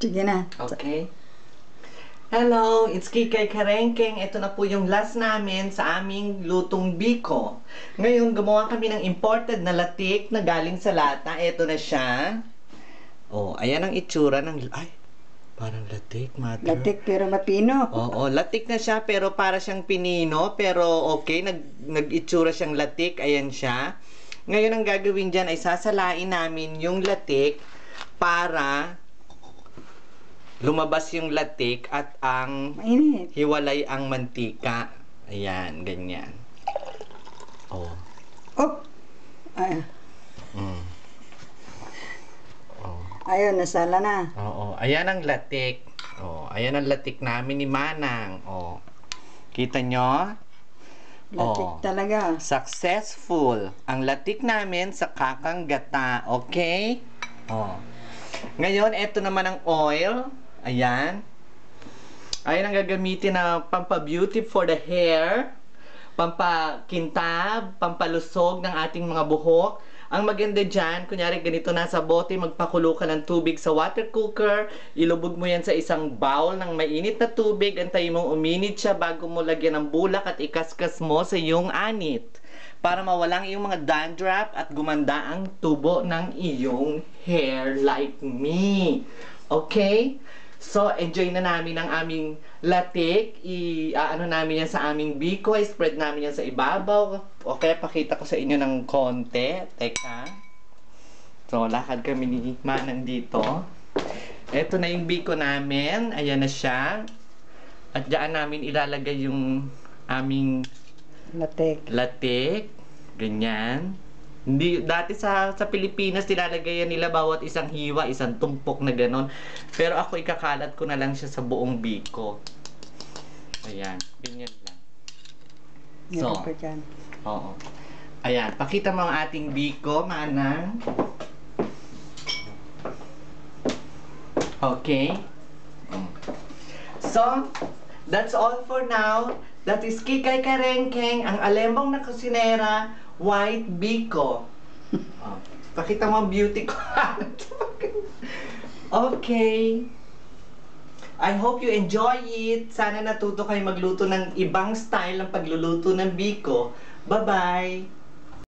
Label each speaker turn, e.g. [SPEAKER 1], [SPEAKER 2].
[SPEAKER 1] Sige na.
[SPEAKER 2] Okay. Hello, it's Kikay Karengkeng. Ito na po yung last namin sa aming lutong biko. Ngayon, gumawa kami ng imported na latik na galing sa lata. Ito na siya. Oh, ayan ang itsura ng... Ay, parang latik, mother.
[SPEAKER 1] Latik pero mapino.
[SPEAKER 2] Oo, latik na siya pero para siyang pinino. Pero okay, nag-itsura siyang latik. Ayan siya. Ngayon, ang gagawin dyan ay sasalain namin yung latik para lumabas yung latik at ang
[SPEAKER 1] Mainit.
[SPEAKER 2] hiwalay ang mantika. Ayan, ganyan. Oh.
[SPEAKER 1] Oh! Ay,
[SPEAKER 2] Mm. Oh.
[SPEAKER 1] ayun, nasala na.
[SPEAKER 2] Oo, ayan ang latik. Oh, ayan ang latik namin ni Manang. Oh. Kita nyo?
[SPEAKER 1] Latik talaga.
[SPEAKER 2] Successful ang latik namin sa kakanggata. Okay? Oh. Ngayon, eto naman ang oil. Ayan. Ayan ang gagamitin na pampa-beauty for the hair, pampakintab, pampalusog ng ating mga buhok. Ang maganda dyan, kunyari ganito nasa bote, magpakulo ka ng tubig sa water cooker, ilubog mo yan sa isang bowl ng mainit na tubig, antayin mong uminit siya bago mo lagyan ng bulak at ikaskas mo sa iyong anit para mawala ang iyong mga dandruff at gumanda ang tubo ng iyong hair like me. Okay? So, enjoy na namin ang aming latik. Ano namin yan sa aming biko. I-spread namin yan sa ibabaw. Okay, pakita ko sa inyo ng konti. Teka. So, lakad kami ni Manang dito. Ito na yung biko namin. Ayan na siya. At diyan namin ilalagay yung aming latik. Ganyan. Hindi, dati sa Pilipinas nilalagay yan nila bawat isang hiwa, isang tumpok na ganon. Pero ako ikakalat ko na lang siya sa buong biko. Ayan, ganyan lang. So, oo. Ayan, pakita mo ang ating biko, Manang. Okay. So, that's all for now. That is Kikay Karengkeng, ang alembong na kusinera, white biko. Oh, pakita mo ang beauty ko. Okay. I hope you enjoy it. Sana natuto kayo magluto ng ibang style ng pagluluto ng biko. Bye-bye!